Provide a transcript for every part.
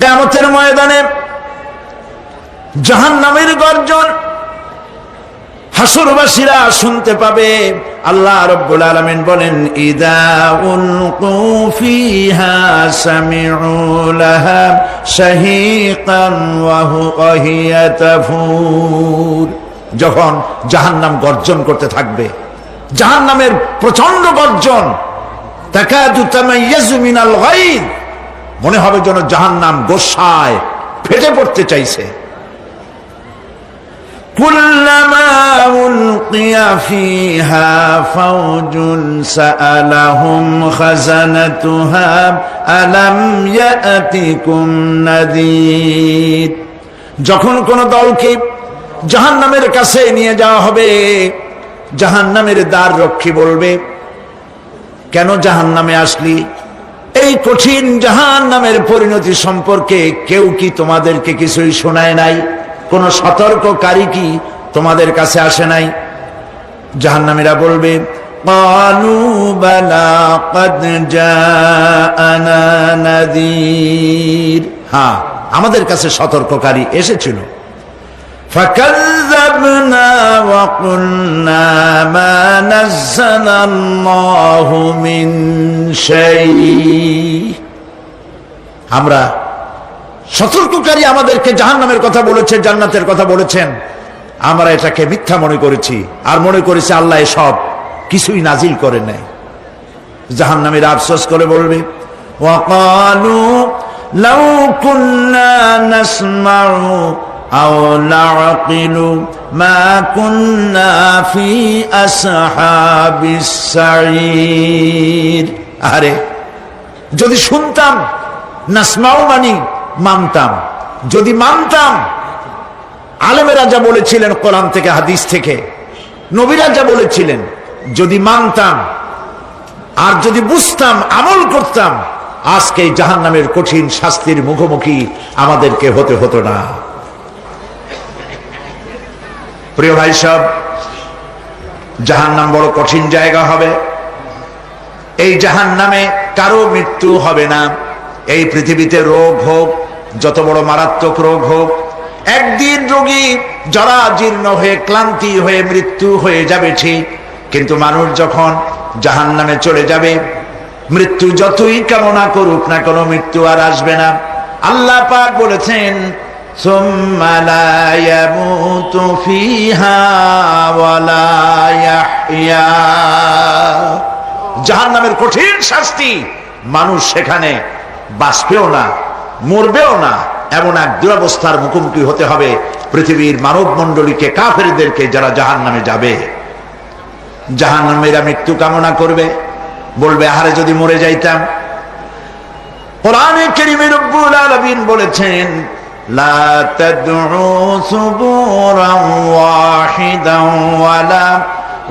কিয়ামতের ময়দানে জাহান্নামের গর্জন হাসরবাসীরা শুনতে পাবে। আল্লাহ রাব্বুল আলামিন বলেন, ইদা উলকু ফিহা সামিউ লাহা শাহীকান ওয়া হিয়া তাফুর। যখন জাহান্নাম গর্জন করতে থাকবে, জাহান্নামের প্রচন্ড গর্জন, তাকাদু তামাইয়াজু মিনাল গায়দ, মনে হবে যেন জাহান্নাম গোসায় ফেটে পড়তে চাইছে। কুল্লামা উলকিয়া ফিহা ফাওজুন সাআলাহুম খাজানাতুহা আলাম ইয়াতিকুম নাযীর। যখন কোন দলকে জাহান্নামের কাছে নিয়ে যাওয়া হবে, জাহান্নামের দ্বার রক্ষী বলবে, কেন জাহান্নামে আসলি? এই কঠিন জাহান্নামের পরিণতি সম্পর্কে কেউ কি তোমাদেরকে কিছুই শোনায় নাই? কোন সতর্ককারী কি তোমাদের কাছে আসে নাই? জাহান্নামীরা বলবে, ক্বালু বালা ক্বাদ জাআনা নাযীর, হ্যাঁ আমাদের কাছে সতর্ককারী এসেছিল। ফাকাযযাবনা ওয়া কুলনা মা নাযালাল্লাহু মিন শাই, আমরা সতর্ককারী আমাদেরকে জাহান্নামের কথা বলেছে, জান্নাতের কথা বলেছেন, আমরা এটাকে মিথ্যা মনে করেছি আর মনে করেছি আল্লাহ এসব কিছুই নাজিল করে নাই। জাহান্নামীরা আফসোস করে বলবে, ওয়াকালু লাউ কুন্না নাসমাউ আও নাআকিলু মা কুন্না ফি আসহাবিস সাঈর। আরে যদি শুনতাম, নাসমাউ মানি মানতাম, যদি মানতাম, আলেমেরা যা বলেছিলেন কোরআন থেকে হাদিস থেকে, নবীরা যা বলেছিলেন, যদি মানতাম আর যদি বুঝতাম, আমল করতাম, আজকে জাহান্নামের কঠিন শাস্তির মুখোমুখি আমাদেরকে হতে হতো না। প্রিয় ভাই সব, জাহান্নাম বড় কঠিন জায়গা হবে। এই জাহান্নামে কারো মৃত্যু হবে না। এই পৃথিবীতে রোগ হোক, যত বড় মারাত্মক রোগ হোক, একদিন রোগী জরাজীর্ণ হয়ে ক্লান্তি হয়ে মৃত্যু হয়ে যাবে ঠিক, কিন্তু মানুষ যখন জাহান্নামে চলে যাবে, মৃত্যু যতই কামনা করুক না কেন, মৃত্যু আর আসবে না। আল্লাহ পাক বলেছেন, সুম্মা লা ইয়ামুতু ফিহা ওয়া লা ইয়াহইয়া। জাহান্নামের কঠিন শাস্তি, মানুষ সেখানে বাঁচবেও না, মরবেও না, এমন এক দুরবস্থার মুখোমুখি হতে হবে পৃথিবীর মানব মণ্ডলীকে, কাফেরদেরকে, যারা জাহান্নামে যাবে। জাহান্নামীরা মৃত্যু কামনা করবে, বলবে আহারে যদি মরে যাইতাম। কোরআনে কারীমে রব্বুল আলামিন বলেছেন, লা তাদউ সুবুরান ওয়াহিদান ওয়ালা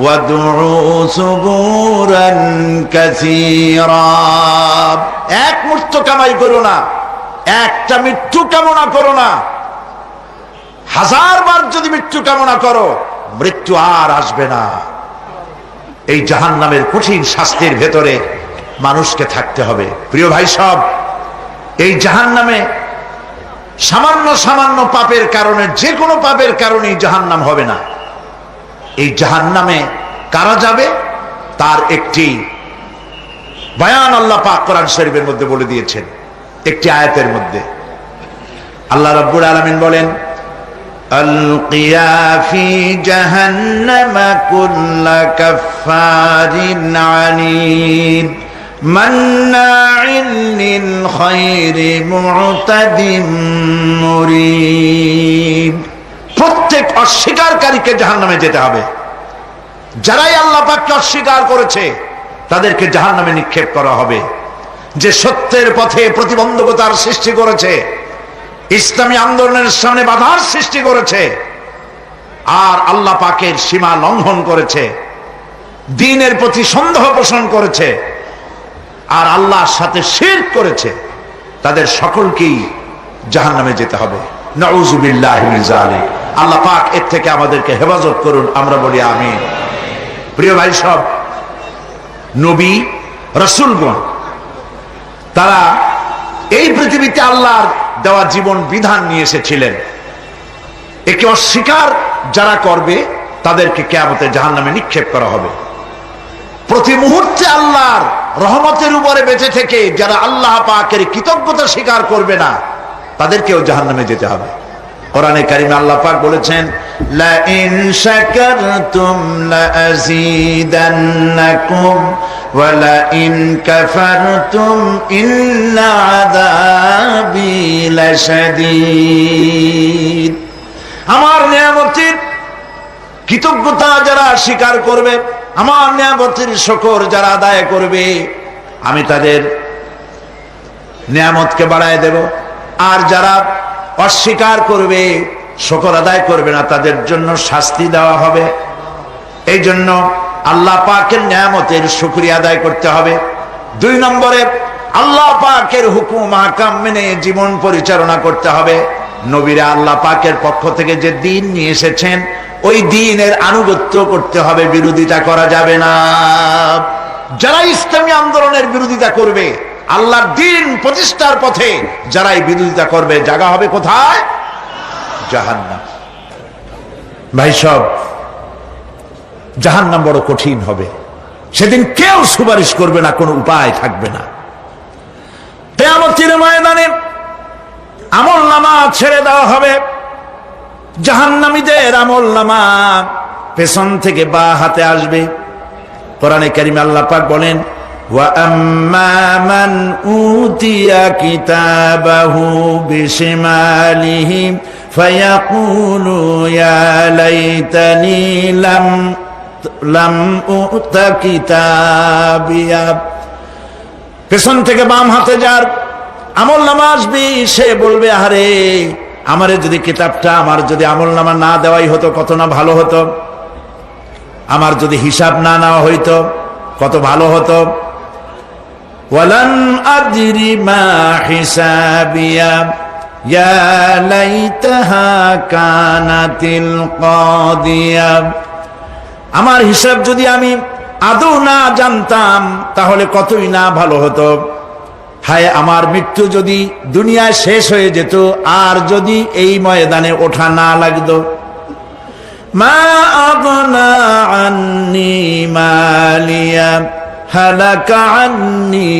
ওয়াদউ সুবুরান কাসীরা। এক মৃত্যু কামাই করো না, একটা মৃত্যু কামনা করো না। 1000 বার যদি মৃত্যু কামনা করো, মৃত্যু আর আসবে না। এই জাহান্নামের কঠিন শাস্তির ভেতরে মানুষকে থাকতে হবে। প্রিয় ভাই সব, এই জাহান্নামে সামান্য সামান্য পাপের কারণে, যে কোনো পাপের কারণেই জাহান্নাম হবে না। এই জাহান্নামে কারা যাবে তার একটি বয়ান আল্লাহ পাক কোরআন শরীফের মধ্যে বলে দিয়েছেন। একটি আয়াতের মধ্যে আল্লাহ রাব্বুল আলামিন বলেন, আলকিয়া ফি জাহান্নামা কুল্লা কাফফারিন আনিদ মান্নাইন লিল খায়রি মু'তাদিম মুরিব। প্রত্যেক অস্বীকারীকে জাহান্নামে যেতে হবে। যারাই আল্লাহ পাককে অস্বীকার করেছে তাদেরকে জাহান্নামে নিক্ষেপ করা হবে। যে সত্যের পথে প্রতিবন্ধকতার সৃষ্টি করেছে, ইসলামী আন্দোলনের সামনে বাধার সৃষ্টি করেছে, আর আল্লাহ পাকের সীমা লঙ্ঘন করেছে, দ্বীনের প্রতি সন্দেহ পোষণ করেছে, আর আল্লাহর সাথে শিরক করেছে, তাদের সকলকেই জাহান্নামে যেতে হবে। নাউযুবিল্লাহি মিন যালিক। আল্লাহ পাক এর থেকে আমাদেরকে হেফাজত করুন, আমরা বলি আমিন। প্রিয় ভাই সব, নবী রাসূলগণ তারা এই পৃথিবীতে আল্লাহর দেওয়া জীবন বিধান নিয়ে এসেছিলেন। একে অস্বীকার যারা করবে তাদেরকে কিয়ামতে জাহান্নামে নিক্ষেপ করা হবে। প্রতি মুহূর্তে আল্লাহর রহমতের উপরে বেঁচে থেকে যারা আল্লাহ পাকের কৃতজ্ঞতা স্বীকার করবে না তাদেরকেও জাহান্নামে যেতে হবে। কোরআনে কারিমে আল্লাহ পাক বলেছেন, লা ইন শাকারতুম লা আযীদান্নাকুম ওয়া লা ইন কাফারতুম ইন্না আযাবি লাশাদীদ। আমার নিয়ামতের কৃতজ্ঞতা যারা স্বীকার করবে, আমার নিয়ামতের শুকর যারা আদায় করবে, আমি তাদের নিয়ামতকে বাড়ায় দেব। আর যারা অস্বীকার করবে, শুকর আদায় করবে না, তাদের জন্য শাস্তি দেওয়া হবে। এই জন্য আল্লাহ পাকের নিয়ামতের শুকরিয়া আদায় করতে হবে। 2 নম্বরে আল্লাহ পাকের হুকুম আহকাম মেনে জীবন পরিচালনা করতে হবে। নবীরা আল্লাহ পাকের পক্ষ থেকে যে দ্বীন নিয়ে এসেছেন ওই দ্বীনের আনুগত্য করতে হবে, বিরোধিতা করা যাবে না। যারা ইসলামী আন্দোলনের বিরোধিতা করবে, আল্লাহর দ্বীন প্রতিষ্ঠার পথে যারাই বিরোধিতা করবে, জায়গা হবে কোথায়? জাহান্নাম। ভাই সব, জাহান্নাম বড় কঠিন হবে। সেদিন কেউ সুপারিশ করবে না, কোনো উপায় থাকবে না। কিয়ামতের ময়দানে আমলনামা ছেড়ে দেওয়া হবে। জাহান্নামীদের আমলনামা পেছন থেকে বা হাতে আসবে। কোরআনে কারিমে আল্লাহ পাক বলেন, ওয়া আম্মা মান উতিয়া কিতাবাহু বিশিমালিহি ফায়াকুলু ইয়া লাইতানি লাম উতা কিতাবিয়া। পেছন থেকে বাম হাতে যার আমলনামা আসবে, সে বলবে, আরে আমারে যদি কিতাবটা, আমার যদি আমলনামা না দেওয়াই হতো কত না ভালো হতো, আমার যদি হিসাব না নেওয়া হইতো কত ভালো হতো। ওয়ালান আদরি মা হিসাবিয়া ইয়া লাইতাহা কানাতিল কাদিয়া। আমার হিসাব যদি আমি আদৌ না জানতাম তাহলে কতই না ভালো হতো। হায় আমার মৃত্যু যদি দুনিয়ায় শেষ হয়ে যেত, আর যদি এই ময়দানে ওঠা না লাগতো। মা আগনা আন্নি মালিয়া হালাকা আন্নি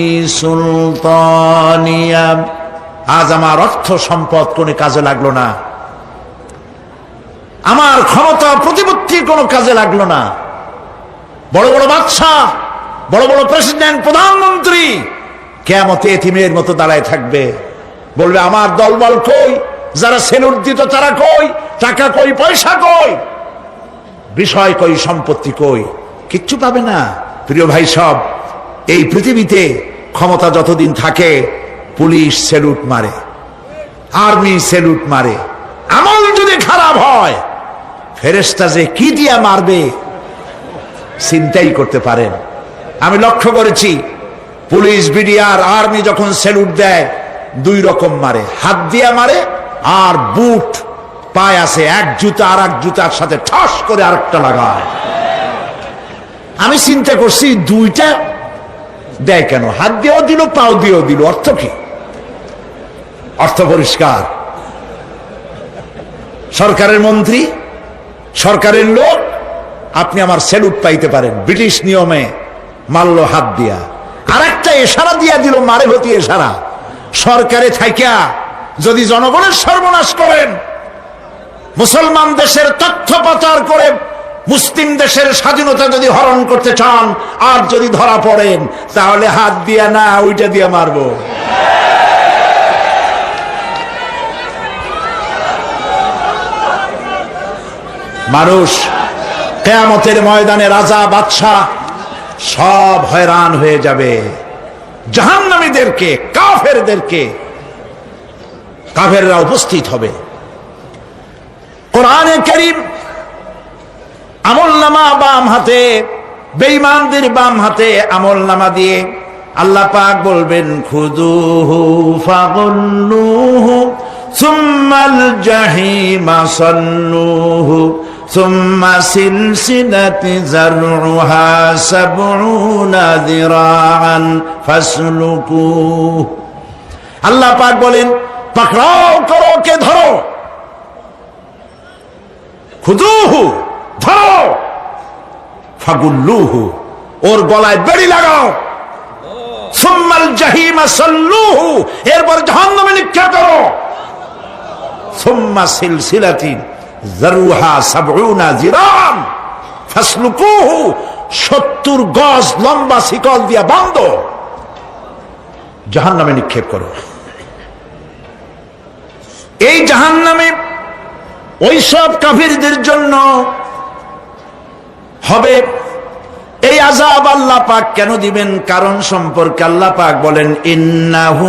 সুলতানিয়া। আজ আমার অর্থ সম্পদ কোনো কাজে লাগলো না, আমার ক্ষমতা প্রতিপত্তি কোনো কাজে লাগলো না। বড় বড় বাদশা, বড় বড় প্রেসিডেন্ট, প্রধানমন্ত্রী কিয়ামতে এতিমের মতো দাঁড়ায় থাকবে, বলবে আমার দলবল কই, যারা সেলুট দিত তারা কই, টাকা কই, পয়সা কই, বিষয় কই, সম্পত্তি কই, কিচ্ছু পাবে না। প্রিয় ভাই সব, এই পৃথিবীতে ক্ষমতা যতদিন থাকে পুলিশ সেলুট মারে, আর্মি সেলুট মারে। আমল যদি খারাপ হয় ফেরেশতা যে কি দিয়া মারবে চিন্তাই করতে পারেন। আমি লক্ষ্য করেছি পুলিশ, বিডিআর, আর্মি যখন সেলুট দেয় 2 রকম মারে, হাত দিয়া মারে আর বুট পায় আছে, এক জুতা আর এক জুতার সাথে ঠাস করে আরেকটা লাগায়। আমি চিন্তা করছি 2টা দেয় কেন, হাত দিয়েও দিল পাও দিয়েও দিল, অর্থ কি? অর্থ পরিষ্কার। সরকারের মন্ত্রী, সরকারের লোক, আপনি আমার সেলুট পাইতে পারেন, ব্রিটিশ নিয়মে মারল হাত দিয়া, আর একটা ইশারা দিয়া দিল, মারে হতি ইশারা। সরকারে থাইকা যদি জনগণের সর্বনাশ করেন, মুসলমান দেশের তথ্য পাচার করে মুসলিম দেশের স্বাধীনতা যদি হরণ করতে চান, আর যদি ধরা পড়েন তাহলে হাত দিয়া না ওইটা দিয়া মারবো। মানুষ কিয়ামতের ময়দানে রাজা বাদশা সব হয়রান হয়ে যাবে। জাহান্নামীদেরকে, কাফেরদেরকে, কাফেররা উপস্থিত হবে। কোরআনে কারীম আমলনামা বাম হাতে, বেঈমানদের বাম হাতে আমলনামা দিয়ে আল্লাহ পাক বলবেন, খুযুহু ফাগুল্লুহু সুম্মাল জাহিমা সাল্লুহু সুম্মা সিলসিলাতি যারউহা সাবউনা যিরাআন ফাসলুকুহু। আল্লাহ পাক বলেন, পাকড়াও করো, কে ধরো, খুদুহু ধরো, ফাগুল্লুহু ওর গলায় বেড়ি লাগাও, সুম্মাল জাহিমা সাল্লুহু এরপর জাহান্নামে নিক্ষেপ করো, সুম্মা সিলসিলাতিন যারুহা সাবউনা জিরান ফাসলুকুহু 70 গজ লম্বা শিকল দিয়া বাঁধো, জাহান্নামে নিক্ষেপ করো। এই জাহান্নামে ওই সব কাফিরদের জন্য হবে এই আযাব। আল্লাহ পাক কেন দিবেন কারণ সম্পর্কে আল্লাহ পাক বলেন, ইন্নাহু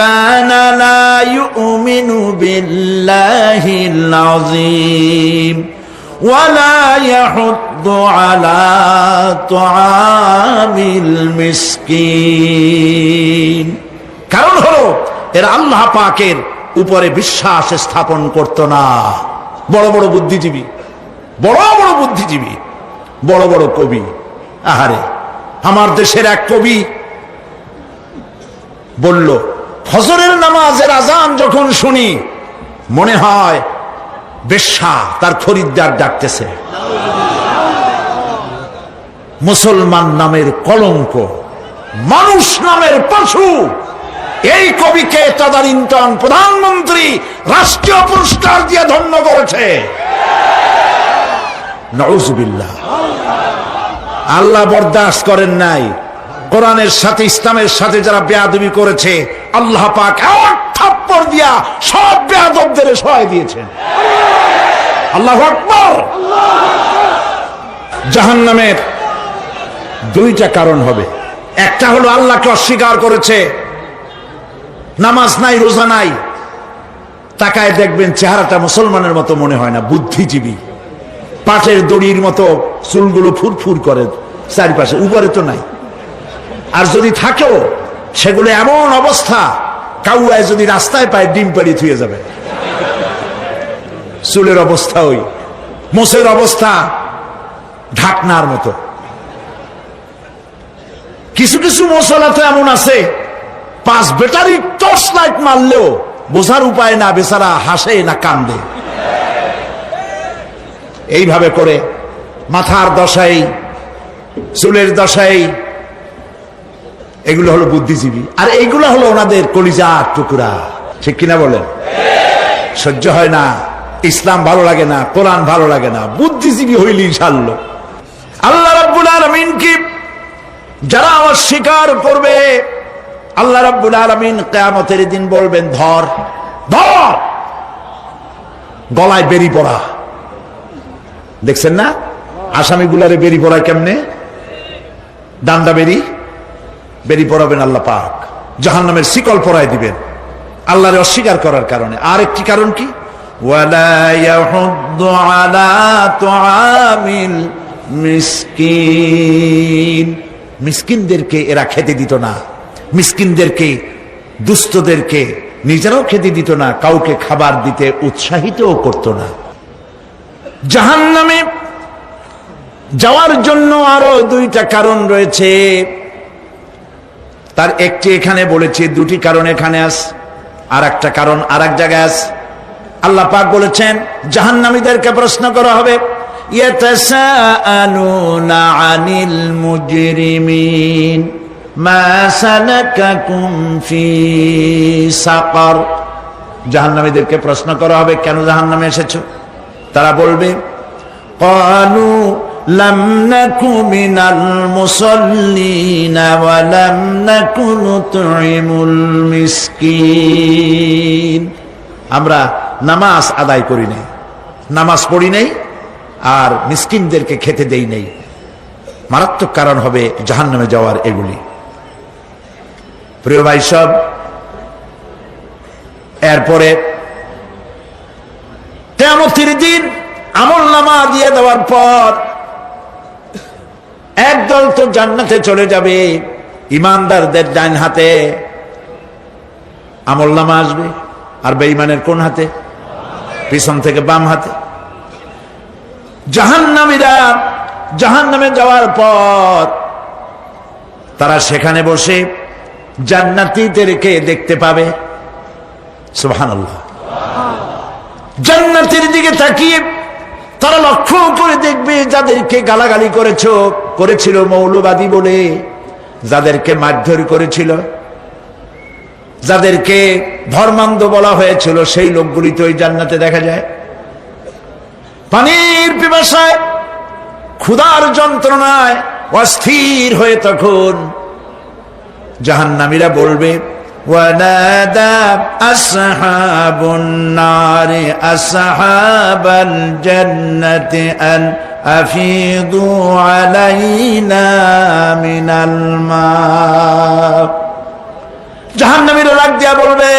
কানা লা ইউমিনু বিল্লাহিল আযীম ওয়া লা ইয়াহুদ্দু আলা তুআমিল মিসকিন। কারণ হলো এরা আল্লাহ পাকের উপরে বিশ্বাস স্থাপন করত না। বড় বড় বুদ্ধিজীবী, বড় বড় বুদ্ধিজীবী, বড় বড় কবি। আহারে, আমার দেশের এক কবি বলল, ফজরের নামাজের আজান যখন শুনি মনে হয় বেশ্যা তার খরিদ্দার ডাকতেছে। মুসলমান নামের কলঙ্ক, মানুষ নামের পশু। এই কবিকে তদানীন্তন প্রধানমন্ত্রী রাষ্ট্রীয় পুরস্কার দিয়ে ধন্য করেছে। নাউজুবিল্লাহ। আল্লাহ বরদাস্ত করেন নাই। কোরআনের সাথে ইসলামের সাথে যারা বেয়াদবি করেছে আল্লাহ পাক এক থাপ্পড় দিয়া সব বেয়াদবদের সহায় দিয়েছেন। আল্লাহু আকবার। জাহান্নামের দুইটা কারণ হবে। একটা হলো আল্লাহকে অস্বীকার করেছে, নামাজ নাই, রোজা নাই, তাকায় দেখবেন চেহারাটা মুসলমানের মতো মনে হয় না, বুদ্ধিজীবী, পাটের দড়ির মতো চুলগুলো ফুরফুর করে চারিপাশে, উপরে তো নাই। আর যদি থাকেও সেগুলো এমন অবস্থা, কাউয়ায় যদি রাস্তায় পায় ডিম পাড়ি থুয়ে যাবে। চুলের অবস্থা ওই, মোষের অবস্থা ঢাকনার মতো। কিছু কিছু মশলা তো এমন আছে 5 ব্যাটারি টর্চ লাইট মারলেও বোঝার উপায় না, বেচারা হাসে না কান্দে। এইভাবে করে মাথার দশাই, চুলের দশাই, এগুলো হলো বুদ্ধিজীবী। আর এইগুলো হলো ওনাদের কলিজার টুকরা। ঠিক কিনা বলেন? সহ্য হয় না, ইসলাম ভালো লাগে না, কোরআন ভালো লাগে না, বুদ্ধিজীবী হইলেই ছাড়ল। আল্লাহ রাব্বুল আলামিন কি যারা অস্বীকার করবে, আল্লাহ রাব্বুল আলামিন কিয়ামতের দিন বলবেন, ধর ধর, গলায় বেরি পড়া। দেখছেন না আসামিগুলারে বেরি পড়ায় কেমনে? ডান্ডা বেরি পড়াবেন আল্লাহ পাক, জাহান্নামের শিকল পরায় দিবেন আল্লাহরে অস্বীকার করার কারণে। আর একটি কারণ কি? ওয়ালা ইয়াহুদ্দু আলা তুআমিল মিসকিন। মিসকিনদেরকে এরা খেতে দিত না, মিসকিনদেরকে, দুস্থদেরকে নিজেরাও খেতে দিত না, কাউকে খাবার দিতে উৎসাহিতও করত না। জাহান্নামে যাওয়ার জন্য আরো দুইটা কারণ রয়েছে, তার একটি এখানে বলেছি, দুটি কারণ এখানে আছে, আর একটা কারণ আর এক জায়গায় আছে। আল্লাহ পাক বলেছেন জাহান্নামীদেরকে প্রশ্ন করা হবে, ইয়াতাসাআলুনা আনিল মুজরিমিন মা সালাকাকুম ফি সাকার। জাহান্নামীদেরকে প্রশ্ন করা হবে, কেন জাহান্নামে এসেছো? তারা বলবে, ক্বালু লাম নাকু মিনাল মুসাল্লিনা ওয়া লাম নাকু নুতঈমুল মিসকিন। আমরা নামাজ আদায় করি নাই, নামাজ পড়ি নাই, আর মিসকিনদেরকে খেতে দেই নাই। মারাত্মক কারণ হবে জাহান্নামে যাওয়ার এগুলি। প্রিয় ভাই সব, এরপরে কিয়ামতের দিন আমলনামা দিয়ে দেওয়ার পর একদল তো জান্নাতে চলে যাবে, ইমানদারদের ডান হাতে আমলনামা আসবে, আর বেঈমানের কোন হাতে? পিছন থেকে বাম হাতে। জাহান্নামীরা জাহান্নামে যাওয়ার পর তারা সেখানে বসে জান্নাতীদেরকে দেখতে পাবে, সুবহানাল্লাহ। জান্নাতের দিকে তাকিয়ে তারা লক্ষ্য করে দেখবে যাদেরকে গালাগালি করেছিল মৌলবাদী বলে, যাদেরকে মারধর করেছিল, যাদেরকে ধর্মান্ধ বলা হয়েছিল, সেই লোকগুলি তো ওই জান্নাতে দেখা যায়। পানির পিপাসায় ক্ষুধার যন্ত্রণায় অস্থির হয়ে তখন জাহান্নামীরা বলবে, ওয়ানাদা আসহাবুন নারি আসহাবাল জান্নাতি আন আফিদু আলাইনা মিনাল মা। জাহান্নামীরা ডাক দিয়া বলবে,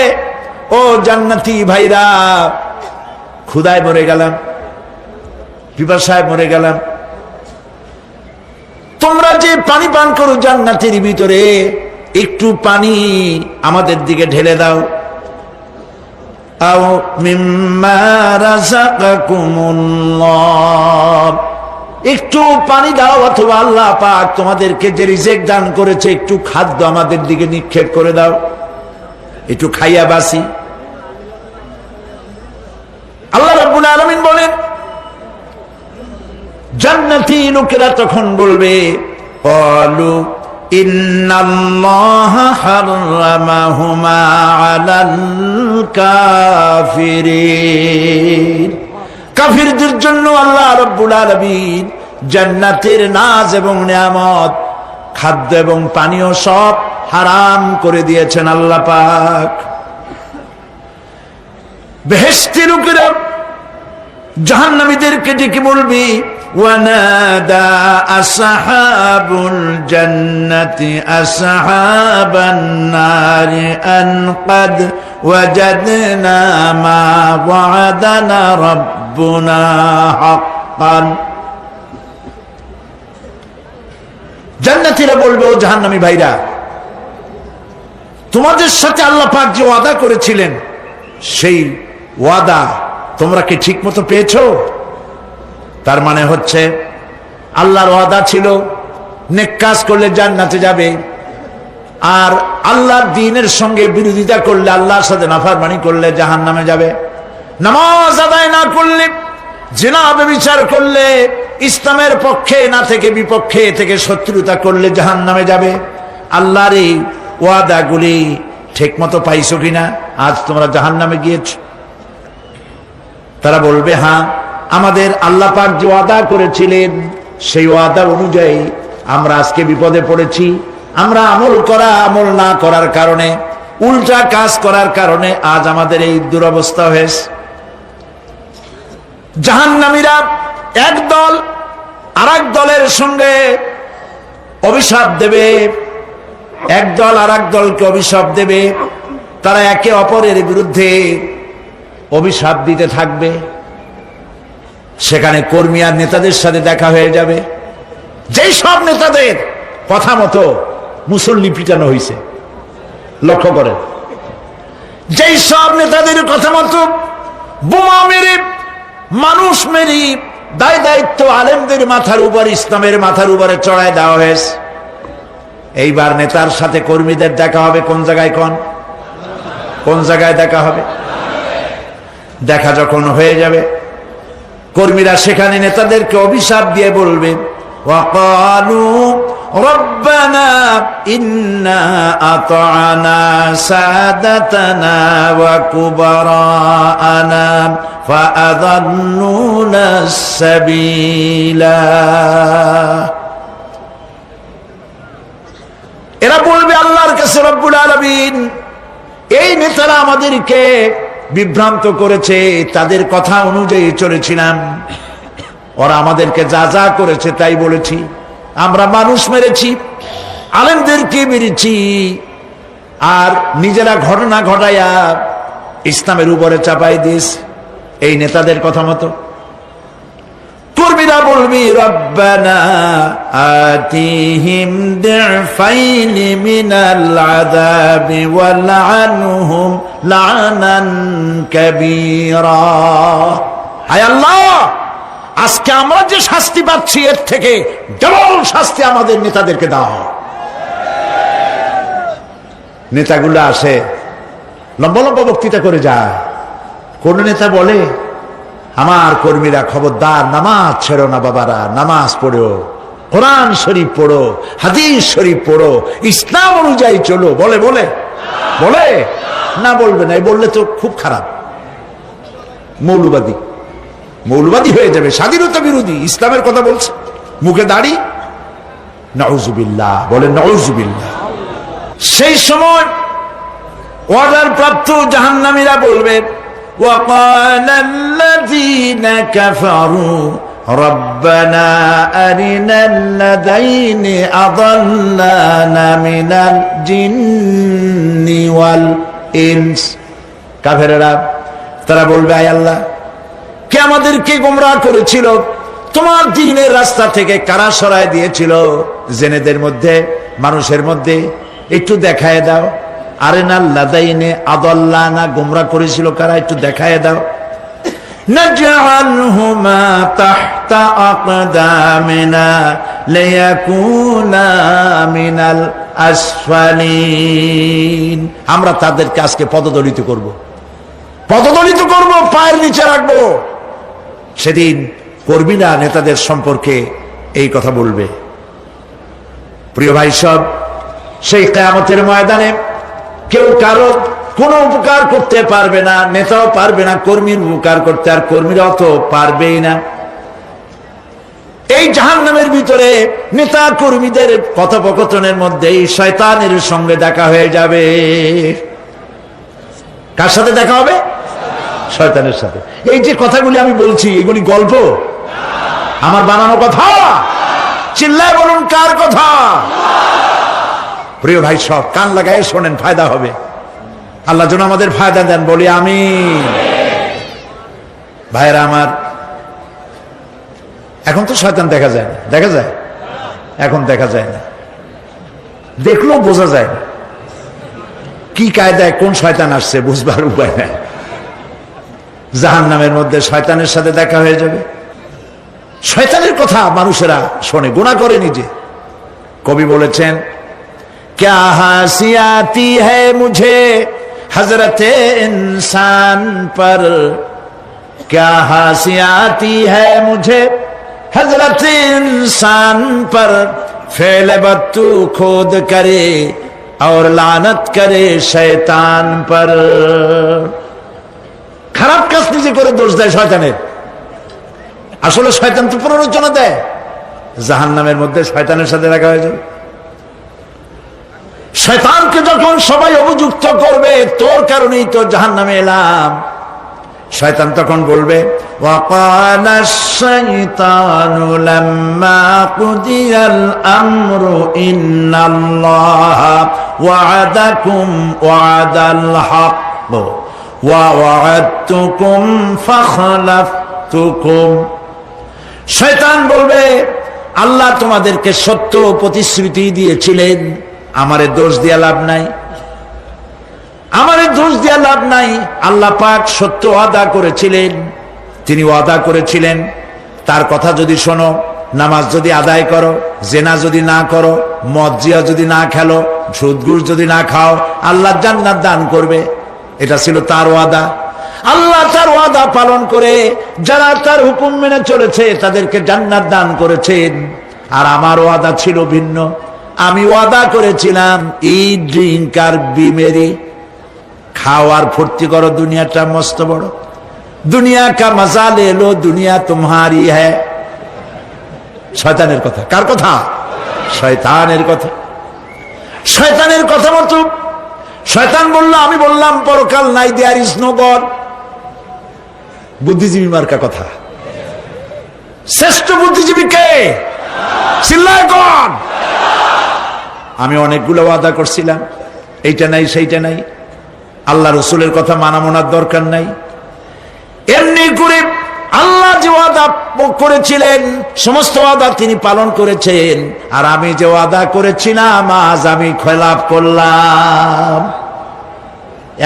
ও জান্নাতি ভাইরা, ক্ষুধায় মরে গেলাম, পিপাসায় মরে গেলাম, তোমরা যে পানি পান করো জান্নাতের ভিতরে, একটু পানি আমাদের দিকে ঢেলে দাও। আও মিম্মা রাযাকাকুমুল্লাহ, একটু পানি দাও, অথবা আল্লাহ পাক তোমাদেরকে যে রিজিক দান করেছে একটু খাদ্য আমাদের দিকে নিক্ষেপ করে দাও, একটু খাইয়া বাসি। আল্লাহ রাব্বুল আলামিন বলেন, জান্নাতি লোকেরা তখন বলবে, ক্বালু ইন্নাল্লাহা হাররামাহুমা আলাল কাফিরিন। কাফিরদের জন্য আল্লাহ রাব্বুল আলামিন জান্নাতের নাজ এবং নিয়ামত, খাদ্য এবং পানীয় সব হারাম করে দিয়েছেন আল্লাহ পাক। বেহেশতি লোকেরা জাহান্নামীদেরকে ডেকে বলবে, ওয়ানাদা আসহাবুল জান্নাতি আসহাবান নারি আন ক্বাদ ওয়াজাদনা মা ওয়া'দানা রাব্বুনা হাক্কান। জান্নাতীরা বলবে, ও জাহান্নামী ভাইরা, তোমাদের সাথে আল্লাহ পাক যে ওয়াদা করেছিলেন সেই ওয়াদা তোমরা কি ঠিক মতো পেয়েছো? তার মানে হচ্ছে আল্লাহর ওয়াদা ছিল নেক কাজ করলে জান্নাতে যাবে, আর আল্লাহর দ্বীনের সঙ্গে বিরোধিতা করলে, আল্লাহর সাথে নাফরমানি করলে জাহান্নামে যাবে। নামাজ আদায় না করলে, জিনা ব্যভিচার করলে, ইসলামের পক্ষে না থেকে বিপক্ষে থেকে শত্রুতা করলে জাহান্নামে যাবে। আল্লাহর এই ওয়াদাগুলি ঠিক মতো পাইছো কিনা? আজ তোমরা জাহান্নামে গিয়েছো। তারা বলবে, হ্যাঁ, আমাদের আল্লাহ পাক যে ওয়াদা করেছিলেন সেই ওয়াদা অনুযায়ী আমরা আজকে বিপদে পড়েছি। আমরা আমল না করার কারণে, উল্টা কাজ করার কারণে আজ আমাদের এই দুরবস্থা হয়েছে। জাহান্নামীরা এক দল আরেক দলের সঙ্গে অভিশাপ দেবে, এক দল আরেক দলকে অভিশাপ দেবে। তারা একে অপরের বিরুদ্ধে অভিশাপ দিতে থাকবে। সেখানে কর্মী আর নেতাদের সাথে দেখা হয়ে যাবে। যেই সব নেতাদের কথা মতো মুসল্লি পিটানো হয়েছে, লক্ষ্য করেন, যেই সব নেতাদের কথা মতো বোমা মেরে, মানুষ মেরে, দায় দায়িত্ব আলেমদের মাথার উপর, ইসলামের মাথার উপরে চড়ায় দেওয়া হয়েছে। এইবার নেতার সাথে কর্মীদের দেখা হবে কোন জায়গায়? কোন জায়গায় দেখা হবে? দেখা যখন হয়ে যাবে, কর্মীরা সেখানে নেতাদেরকে অভিশাপ দিয়ে বলবে, ওয়াকালু রব্বানা ইন্না আতা'না সাদাতানা ওয়া কুবারা'ানা ফাআযাল্লুনা সাবিলা। এরা বলবে আল্লাহর কাছে, রব্বুল আলামিন, এই নেতারা আমাদেরকে বিভ্রান্ত করেছে, তাদের কথা অনুযায়ী চলেছিলাম, ওরা আমাদেরকে যা যা করেছে তাই বলেছি। আমরা মানুষ মেরেছি, আলেমদেরকে মেরেছি, আর নিজেরা ঘটনা ঘটাইয়া ইসলামের উপরে চাপাই দিস এই নেতাদের কথা মতো। কর্মীরা বলবি, রব্বানা আতিহিম দি'ফাইনি মিনাল আযাবি ওয়ালআনহুম লা'নান কাবীরা। হায় আল্লাহ, আজকে আমরা যে শাস্তি পাচ্ছি এর থেকে ডবল শাস্তি আমাদের নেতাদেরকে দাও। নেতাগুলো আসে, লম্বা লম্বা বক্তৃতা করে যায়। কোন নেতা বলে, আমার কর্মীরা খবরদার নামাজ ছেড়ো না বাবারা, নামাজ পড়ো, কোরআন শরীফ পড়ো, হাদিস শরীফ পড়ো, ইসলাম অনুযায়ী চলো। বলে বলে বলে না, বলবে না। এই বললে তো খুব খারাপ, মৌলবাদী মৌলবাদী হয়ে যাবে, স্বাধীনতা বিরোধী। ইসলামের কথা বলছে, মুখে দাড়ি, নাউজুবিল্লাহ, বলে নাউজুবিল্লাহ। সেই সময় অর্ডার প্রাপ্ত জাহান্নামীরা বলবে, وقال الذين كفروا ربنا أرنا الذين أضلانا من الجن والإنس। কাফেররা তারা বলবে, আয় আল্লাহ, কে আমাদেরকে গোমরাহ করেছিল, তোমার দ্বীনের রাস্তা থেকে কারা সরায় দিয়েছিল, জেনেদের মধ্যে মানুষের মধ্যে একটু দেখায় দাও। আরেনাল লাদাইনে আদাল্লানা, গোমরাহ করেছিল কারা, একটু দেখায় দাও। নাজআলহুমা তাহতা আকদামিনা লিয়াকুনা মিনাল আসফালিন। আমরা তাদেরকে আজকে পদদলিত করব, পদদলিত করব, পায়ের নিচে রাখবো। সেদিন কর্মীরা নেতাদের সম্পর্কে এই কথা বলবে। প্রিয় ভাই সব, সেই কিয়ামতের ময়দানে কেউ কারো কোনো উপকার করতে পারবে না, নেতাও পারবে না কর্মীর উপকার করতে, আর কর্মীরাও তো পারবেই না। এই জাহান্নামের ভিতরে নেতা কর্মীদের কথোপকথনের মধ্যেই শয়তানের সঙ্গে দেখা হয়ে যাবে। কার সাথে দেখা হবে? শয়তানের সাথে। এই যে কথাগুলি আমি বলছি, এগুলি গল্প, আমার বানানো কথা? চিল্লায় বলুন, কার কথা? প্রিয় ভাই সব, কান লাগায় শোনেন, ফায়দা হবে। আল্লাহ যেন আমাদের ফায়দা দেন, বলি আমিন। ভাইরা আমার, এখন তো শয়তান দেখা যায় না, দেখা যায়? এখন দেখা যায় না, দেখলেও বোঝা যায় না কি কায়দায় কোন শয়তান আসছে, বুঝবার উপায় নাই। জাহান্নামের মধ্যে শয়তানের সাথে দেখা হয়ে যাবে। শয়তানের কথা মানুষেরা শোনে, গুনাহ করে নিজে। কবি বলেছেন, क्या हंसी आती है मुझे हजरत इंसान पर, क्या हंसी आती है मुझे हजरत इंसान पर, फेल बत्तू खोद करे और लानत करे शैतान पर। খারাপ কাজ নিজে করে দোষ দেয় শয়তানের। আসলে শয়তান তো প্ররোচনা দেয়। জাহান্নামের মধ্যে শয়তানের সাথে দেখা হয়ে যাবে। শয়তানকে যখন সবাই অভিযুক্ত করবে, তোর কারণেই তো জাহান্নামে এলাম, শয়তান তখন বলবে, ওয়াকালা শাইতানু লাম্মা কুদিয়াল আমরু ইন্নাল্লাহা ওয়া'আদাকুম ওয়া'দাল হক ওয়া ওয়া'আদতুকুম ফাখলাফতুকুম। শয়তান বলবে, আল্লাহ তোমাদেরকে সত্য প্রতিশ্রুতি দিয়েছিলেন, আমারে দোষ দিয়া লাভ নাই, আমারে দোষ দিয়া লাভ নাই। আল্লাহ পাক সত্য ওয়াদা করেছিলেন, তিনি ওয়াদা করেছিলেন তার কথা যদি শোনো, নামাজ যদি আদায় করো, জেনা যদি না করো, মদ জিয়া যদি না খেলো, সুদ ঘুষ যদি না খাও, আল্লাহ জান্নাত দান করবে। এটা ছিল তার ওয়াদা। আল্লাহ তার ওয়াদা পালন করে যারা তার হুকুম মেনে চলেছে তাদেরকে জান্নাত দান করেছেন। আর আমার ওয়াদা ছিল ভিন্ন। আমি ওয়াদা করেছিলাম, ইট ড্রিঙ্ক আর বি মেরি, খাওয়ার ফুর্তি করো, দুনিয়াটা মস্ত বড়, দুনিয়া কা মজা লে লো, দুনিয়া তোমারি হ্যায়। শয়তানের কথা। কার কথা? শয়তানের কথা। শয়তানের কথা মতো শয়তান বলল, আমি বললাম পরকাল নাই, দেয়ার ইজ নো গড। বুদ্ধিজীবী মার্কা কথা। শ্রেষ্ঠ বুদ্ধিজীবী কে? চিল্লায় গড। আমি অনেকগুলো ওয়াদা করছিলাম, এইটা নাই সেইটা নাই, আল্লাহ রসুলের কথা মানা মানার দরকার নাই। এমনি করে আল্লাহ যে ওয়াদা করেছিলেন সমস্ত ওয়াদা তিনি পালন করেছেন, আর আমি যে ওয়াদা করেছিলাম আজ আমি খেলাপ করলাম।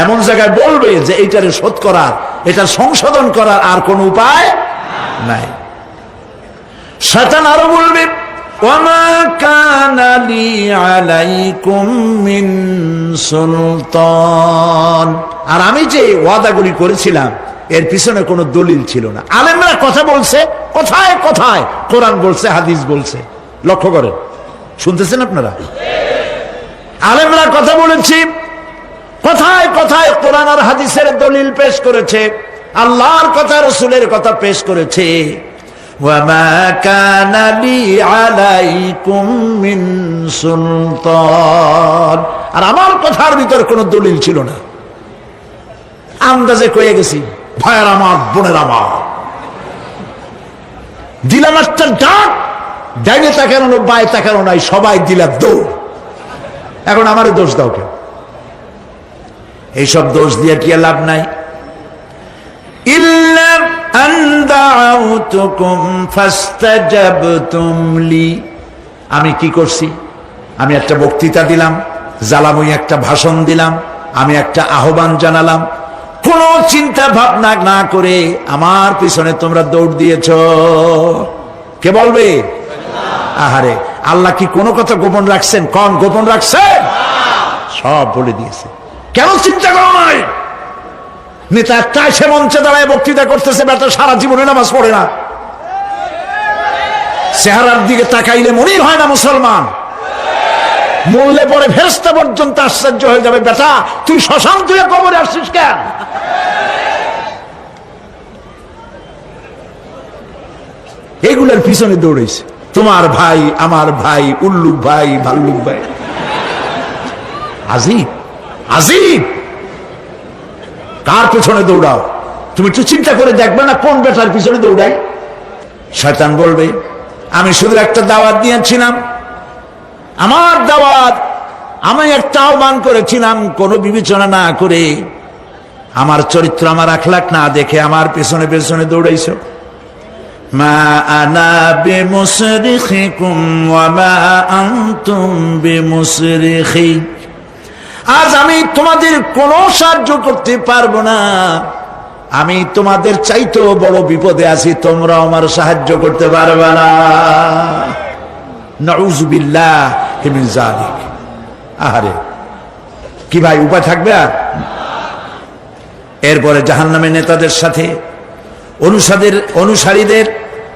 এমন জায়গায় বলবে যে এইটারে শোধ করার, এটা সংশোধন করার আর কোন উপায় নাই। শয়তান আরো বলবে, ওয়ামা কানা লি আলাইকুম মিন সুলতান, আর আমি যে ওয়াদাগুলি করেছিলাম এর পিছনে কোনো দলিল ছিল না। আলেমরা কথা বলছে, কথায় কথায় কোরআন বলছে, হাদিস বলছে। লক্ষ্য করেন, শুনতেছেন আপনারা? আলেমরা কথা বলেছি, কথায় কথায় কোরআন আর হাদিসের দলিল পেশ করেছে, আল্লাহর কথা রাসূলের কথা পেশ করেছে। ওয়ামা কানা লি আলাইকুম মিন সুলতান, আর আমার কথার ভিতর কোনো দলিল ছিল না। আন্দাজে কয়ে গেছি, ভাইয়ের আমার, বোনের আমার, দিলাম একটা ডাক, ডাইনে তাকানো বায়ে তাকানো নাই, সবাই দিলাম দৌড়। এখন আমারে দোষ দাও কেন? এইসব দোষ দিয়ে কি লাভ নাই? ইল্লা আন দাউতুকুম ফাস্তাজাবতুম লি, আমি কি করছি? আমি একটা বক্তৃতা দিলাম, জ্বালাময়ী একটা ভাষণ দিলাম, আমি একটা আহ্বান জানালাম, কোন চিন্তা ভাবনা না করে আমার পিছনে তোমরা দৌড় দিয়েছ। কে বলবে? আহারে, আল্লাহ কি কোনো কথা গোপন রাখছেন? কোন গোপন রাখছেন? সব বলে দিয়েছে। কেন চিন্তা করো নাই? নেতা একটা সে মঞ্চে দাঁড়ায় বক্তৃতা করতেছে, বেটা সারা জীবনে নামাজ পড়ে না, চেহারার দিকে তাকাইলে মনেই হয় না মুসলমান, মরলে পরে ফেরেশতা পর্যন্ত আশ্চর্য হয়ে যাবে, বেটা তুই শ্মশান তুই কবরে আসছিস কেন? এগুলোর পিছনে দৌড়েছে তোমার ভাই, আমার ভাই, উল্লুক ভাই, ভাল্লুক ভাই। আজিব আজিব, কার পিছনে দৌড়াও? তুমি একটু চিন্তা করে দেখবে না কোন বেটার পিছনে দৌড়াই? শয়তান বলবে আমি শুধু একটা দাওয়াত দিয়েছিলাম, আমার দাওয়াত, আমি একটা আহ্বান করেছিলাম, কোনো বিবেচনা না করে, আমার চরিত্র, আমার আখলাক না দেখে আমার পেছনে পেছনে দৌড়াইছো। মা আনা বিমুসরিখিকুম ওয়া মা আনতুম বিমুসরিখি, আজ আমি তোমাদের কোনো সাহায্য করতে পারবো না, আমি তোমাদের চাইতেও বড় বিপদে আছি, তোমরা আমার সাহায্য করতে পারবে না। নাউযুবিল্লাহি মিন যালিক। আহারে, কি ভাই উপায় থাকবে আর? এরপরে জাহান্নামের নেতাদের সাথে অনুসারীদের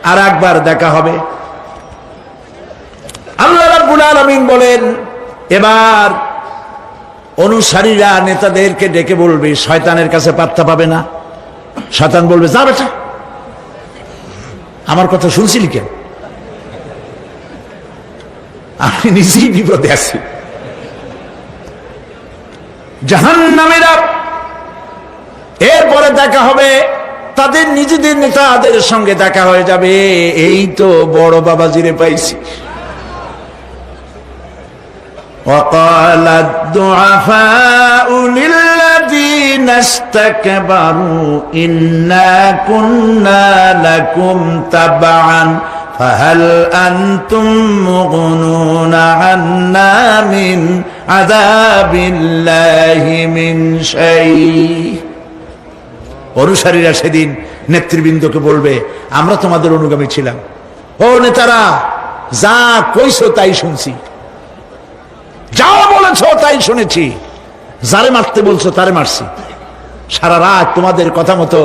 আর একবার দেখা হবে। আল্লাহ রাব্বুল আলামিন বলেন, এবার অনুসারীরা নেতাদেরকে ডেকে বলবে, শয়তানের কাছে পাত্তা পাবে না। শয়তান বলবে, যা বেটা, আমার কথা শুনছিলি কেন? আমি নিজেই বিপদে আছি। জাহান্নামীরা এরপরে দেখা হবে, তাদের নিজেদের নেতাদের সঙ্গে দেখা হয়ে যাবে, এই তো বড় বাবাজিরে পাইছি। وقال الضعفاء للذين استكبروا إنا كنا لكم تبعا فهل أنتم مغنون عنا من عذاب الله من شيء। অনুসারীরা সেদিন নেতৃবৃন্দকে বলবে, আমরা তোমাদের অনুগামী ছিলাম, ও নেতারা, যা কইছো তাই শুনছি, যা বলেছো তাই শুনেছি, যারে মারতে বলছো তারে মারছি, সারা রাত তোমাদের কথা মতো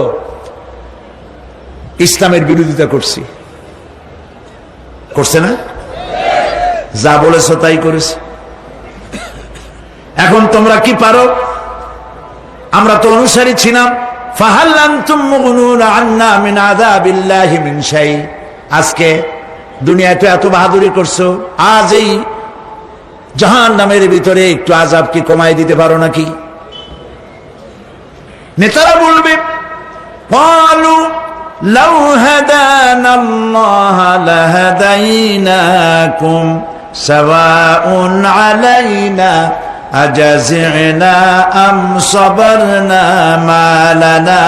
ইসলামের বিরোধিতা করছি। করছে না? যা বলেছো তাই করেছি। এখন তোমরা কি পারো? আমরা তো অনুসারী ছিলাম। ফাহাল আনতুম মুগনুনা আন্না মিন আযাবিল্লাহি মিন শাই। আজকে দুনিয়াতে এত বাহাদুরি করছো, আজ এই জাহান্নামের ভিতরে একটু আযাব কি কমাই দিতে পারো নাকি? নেতারা বলবে, ক্বালু লাউ হাদানাল্লাহু লাহাদাইনাকুম সাওয়াউন আলাইনা আজাযিনা আম সাবারনা মা লানা